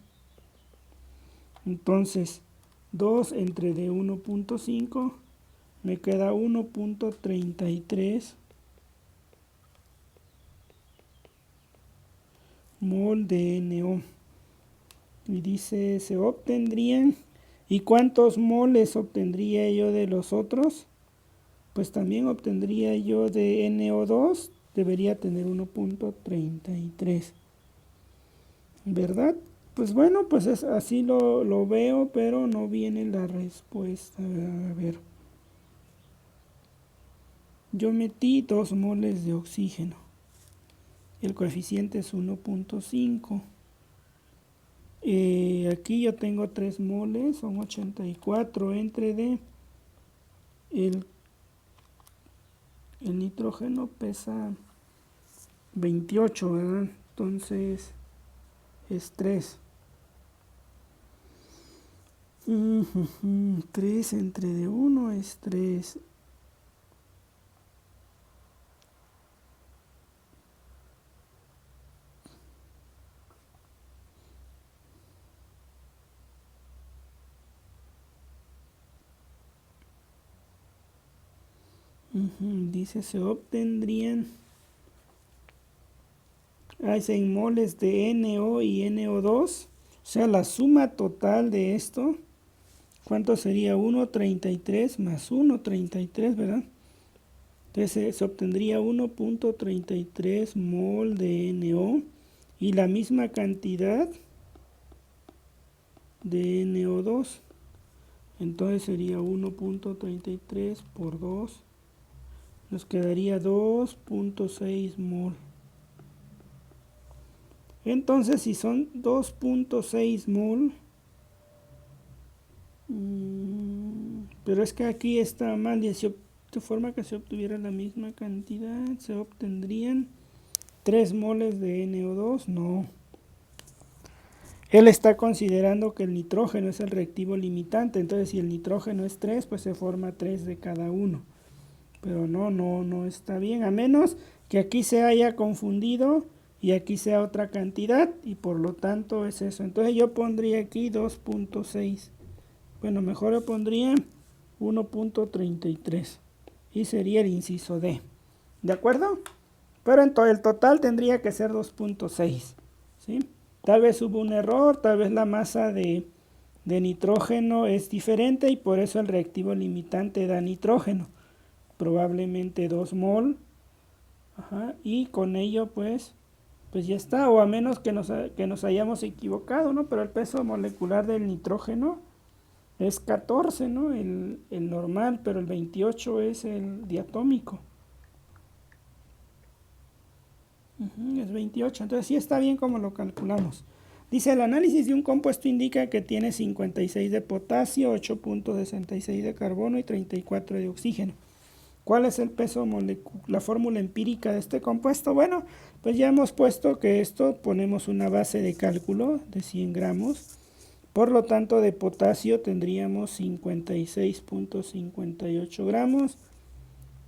Entonces 2 entre de 1.5 me queda 1.33 mol de NO. Y dice, se obtendrían, ¿y cuántos moles obtendría yo de los otros? Pues también obtendría yo de NO2, debería tener 1.33, ¿verdad? Pues bueno, pues es, así lo veo, pero no viene la respuesta. A ver, yo metí 2 moles de oxígeno, el coeficiente es 1.5. Aquí yo tengo 3 moles, son 84 entre D. El nitrógeno pesa 28, ¿verdad? Entonces es 3. 3 entre D1 es 3. Dice, se obtendrían 100 moles de NO y NO2. O sea, la suma total de esto, ¿cuánto sería? 1.33 más 1.33, ¿verdad? Entonces se obtendría 1.33 mol de NO y la misma cantidad de NO2. Entonces sería 1.33 por 2. Nos quedaría 2.6 mol. Entonces, si son 2.6 mol, pero es que aquí está mal, y de forma que se obtuviera la misma cantidad, se obtendrían 3 moles de NO2, no. Él está considerando que el nitrógeno es el reactivo limitante, entonces si el nitrógeno es 3, pues se forma 3 de cada uno. Pero no está bien, a menos que aquí se haya confundido y aquí sea otra cantidad y por lo tanto es eso. Entonces yo pondría aquí 2.6. Bueno, mejor yo pondría 1.33 y sería el inciso D. ¿De acuerdo? Pero en el total tendría que ser 2.6. ¿Sí? Tal vez hubo un error, tal vez la masa de nitrógeno es diferente y por eso el reactivo limitante da nitrógeno. Probablemente 2 mol. Y con ello pues ya está, o a menos que nos hayamos equivocado, ¿no? Pero el peso molecular del nitrógeno es 14, ¿no? El normal, pero el 28 es el diatómico. Es 28, entonces sí está bien como lo calculamos. Dice, el análisis de un compuesto indica que tiene 56 de potasio, 8.66 de carbono y 34 de oxígeno. ¿Cuál es el peso molecular, la fórmula empírica de este compuesto? Bueno, pues ya hemos puesto que esto, ponemos una base de cálculo de 100 gramos. Por lo tanto, de potasio tendríamos 56.58 gramos.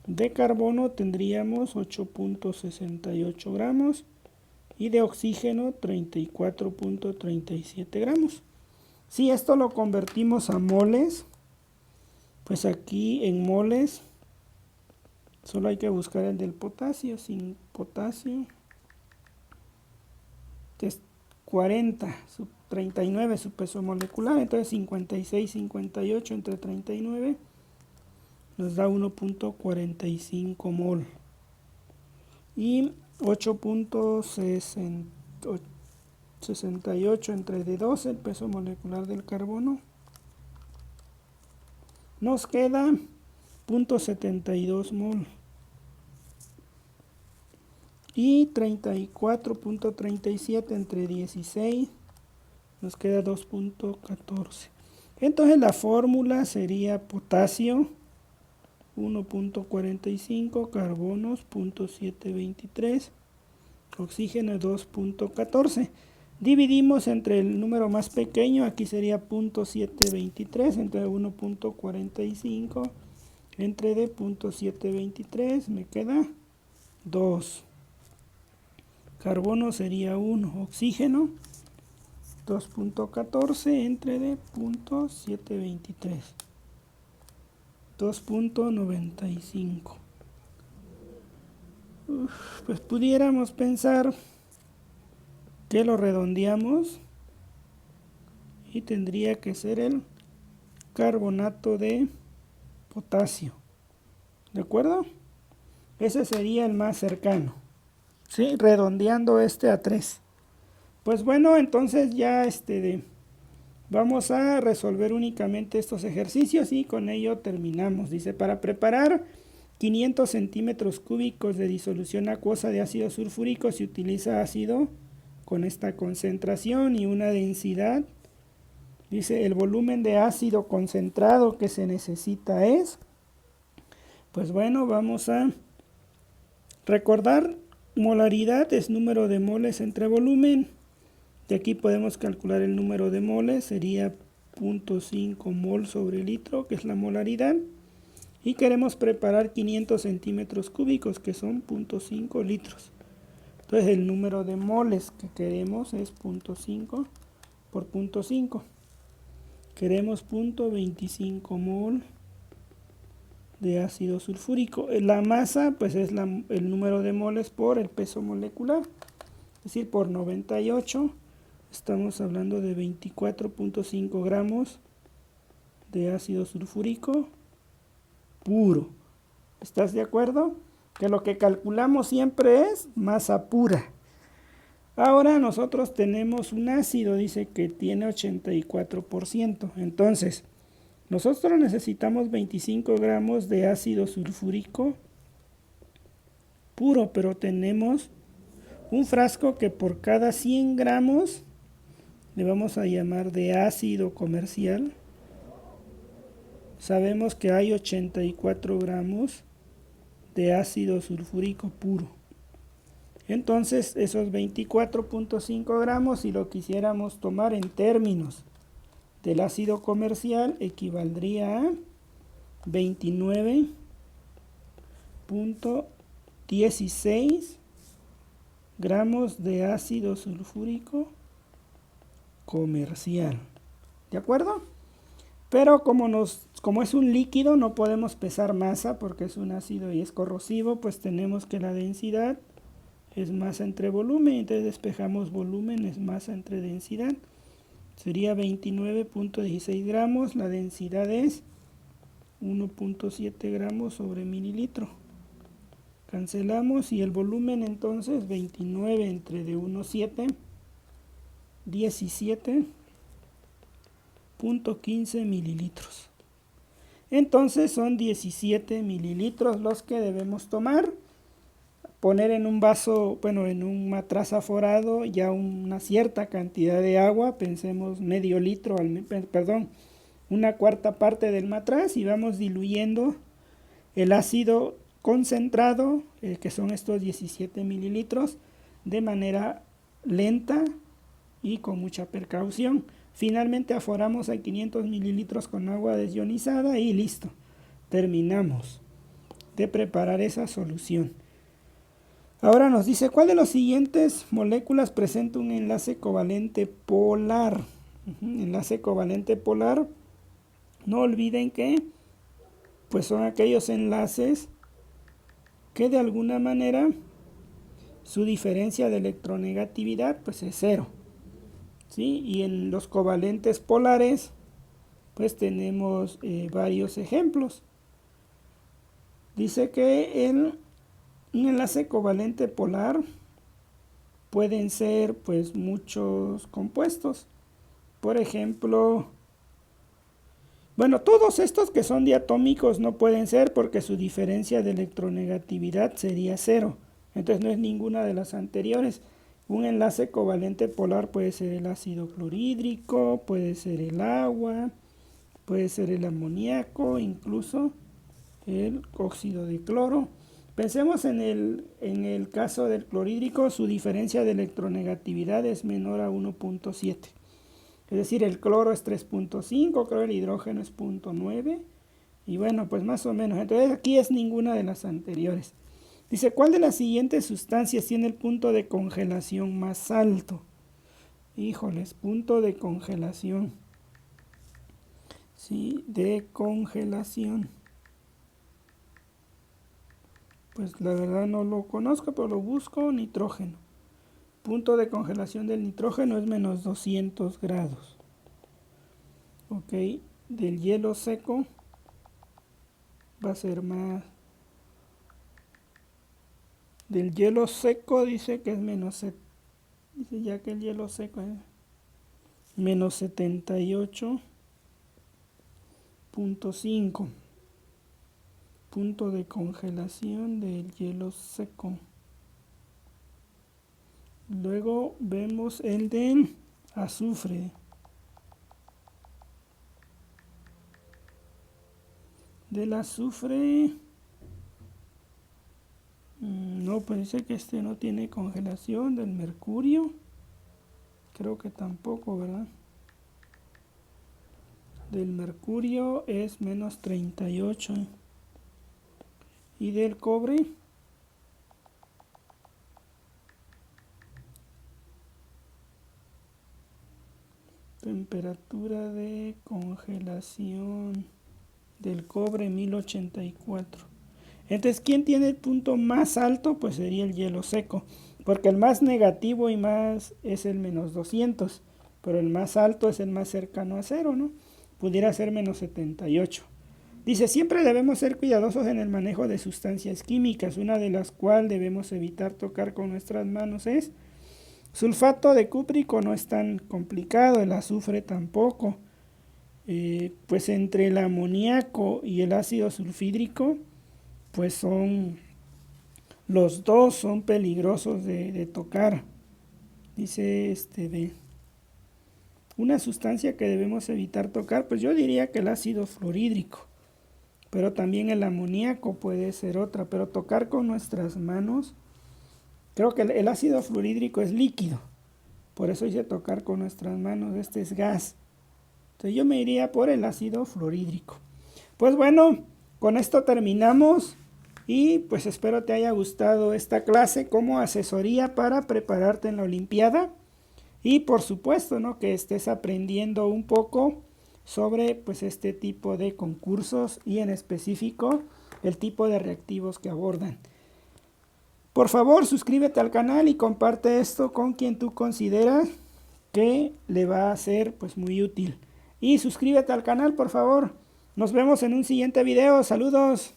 De carbono tendríamos 8.68 gramos. Y de oxígeno 34.37 gramos. Si esto lo convertimos a moles, pues aquí en moles Solo hay que buscar el del potasio. Sin potasio, que es 40, 39 su peso molecular. Entonces 56, 58 entre 39 nos da 1.45 mol. Y 8.68 entre D12, el peso molecular del carbono. Nos queda 0.72 mol. Y 34.37 entre 16 nos queda 2.14. Entonces la fórmula sería potasio 1.45, carbonos 0.723, oxígeno 2.14. Dividimos entre el número más pequeño, aquí sería 0.723, entre 1.45 entre de 0.723 me queda 2. Carbono sería 1, oxígeno 2.14 entre de 0.723, 2.95. Pues pudiéramos pensar que lo redondeamos y tendría que ser el carbonato de potasio. ¿De acuerdo? Ese sería el más cercano. ¿Sí? Redondeando este a 3. Pues bueno, entonces ya vamos a resolver únicamente estos ejercicios y con ello terminamos. Dice, para preparar 500 centímetros cúbicos de disolución acuosa de ácido sulfúrico se utiliza ácido con esta concentración y una densidad. Dice, el volumen de ácido concentrado que se necesita es, pues bueno, vamos a recordar, molaridad es número de moles entre volumen. De aquí podemos calcular el número de moles, sería 0.5 mol sobre litro, que es la molaridad. Y queremos preparar 500 centímetros cúbicos, que son 0.5 litros. Entonces el número de moles que queremos es 0.5 por 0.5. Queremos 0.25 mol de ácido sulfúrico. La masa pues es el número de moles por el peso molecular. Es decir, por 98 estamos hablando de 24.5 gramos de ácido sulfúrico puro. ¿Estás de acuerdo? Que lo que calculamos siempre es masa pura. Ahora nosotros tenemos un ácido, dice que tiene 84%. Entonces, nosotros necesitamos 25 gramos de ácido sulfúrico puro, pero tenemos un frasco que por cada 100 gramos le vamos a llamar de ácido comercial. Sabemos que hay 84 gramos de ácido sulfúrico puro. Entonces esos 24.5 gramos, si lo quisiéramos tomar en términos del ácido comercial, equivaldría a 29.16 gramos de ácido sulfúrico comercial. ¿De acuerdo? Pero como es un líquido, no podemos pesar masa porque es un ácido y es corrosivo, pues tenemos que la densidad es masa entre volumen, entonces despejamos volumen, es masa entre densidad. Sería 29.16 gramos, la densidad es 1.7 gramos sobre mililitro. Cancelamos y el volumen entonces 29 entre de 1.7, 17.15 mililitros. Entonces son 17 mililitros los que debemos tomar. Poner en un vaso, bueno, en un matraz aforado ya una cierta cantidad de agua, pensemos medio litro, perdón, una cuarta parte del matraz y vamos diluyendo el ácido concentrado, que son estos 17 mililitros, de manera lenta y con mucha precaución. Finalmente aforamos a 500 mililitros con agua desionizada y listo, terminamos de preparar esa solución. Ahora nos dice, ¿cuál de las siguientes moléculas presenta un enlace covalente polar? Enlace covalente polar, no olviden que pues son aquellos enlaces que de alguna manera su diferencia de electronegatividad pues es cero, ¿sí? Y en los covalentes polares pues tenemos varios ejemplos. Dice que un enlace covalente polar pueden ser pues muchos compuestos. Por ejemplo, bueno, todos estos que son diatómicos no pueden ser porque su diferencia de electronegatividad sería cero. Entonces no es ninguna de las anteriores. Un enlace covalente polar puede ser el ácido clorhídrico, puede ser el agua, puede ser el amoníaco, incluso el óxido de cloro. Pensemos en el caso del clorhídrico, su diferencia de electronegatividad es menor a 1.7. Es decir, el cloro es 3.5, creo el hidrógeno es 0.9. Y bueno, pues más o menos. Entonces aquí es ninguna de las anteriores. Dice, ¿cuál de las siguientes sustancias tiene el punto de congelación más alto? Híjoles, punto de congelación. Sí, de congelación. Pues la verdad no lo conozco, pero lo busco. Nitrógeno. Punto de congelación del nitrógeno es menos 200 grados. Ok, del hielo seco va a ser más. Del hielo seco dice que es menos. Dice ya que el hielo seco es menos 78.5. Punto de congelación del hielo seco. Luego vemos el de azufre. Del azufre no, parece que este no tiene congelación. Del mercurio creo que tampoco, ¿verdad? Del mercurio es menos 38. Y del cobre temperatura de congelación del cobre 1084. Entonces, ¿quién tiene el punto más alto? Pues sería el hielo seco, porque el más negativo y más es el menos 200, pero el más alto es el más cercano a cero, ¿no? Pudiera ser menos 78. Dice, siempre debemos ser cuidadosos en el manejo de sustancias químicas, una de las cuales debemos evitar tocar con nuestras manos es sulfato de cúprico. No es tan complicado, el azufre tampoco. Pues entre el amoníaco y el ácido sulfídrico, pues los dos son peligrosos de tocar. Dice de una sustancia que debemos evitar tocar, pues yo diría que el ácido fluorhídrico, pero también el amoníaco puede ser otra, pero tocar con nuestras manos, creo que el ácido fluorhídrico es líquido, por eso dice tocar con nuestras manos, este es gas. Entonces yo me iría por el ácido fluorhídrico. Pues bueno, con esto terminamos y pues espero te haya gustado esta clase como asesoría para prepararte en la Olimpiada y por supuesto, ¿no?, que estés aprendiendo un poco sobre pues este tipo de concursos y en específico el tipo de reactivos que abordan. Por favor, suscríbete al canal y comparte esto con quien tú consideras que le va a ser pues muy útil. Y suscríbete al canal, por favor. Nos vemos en un siguiente video. Saludos.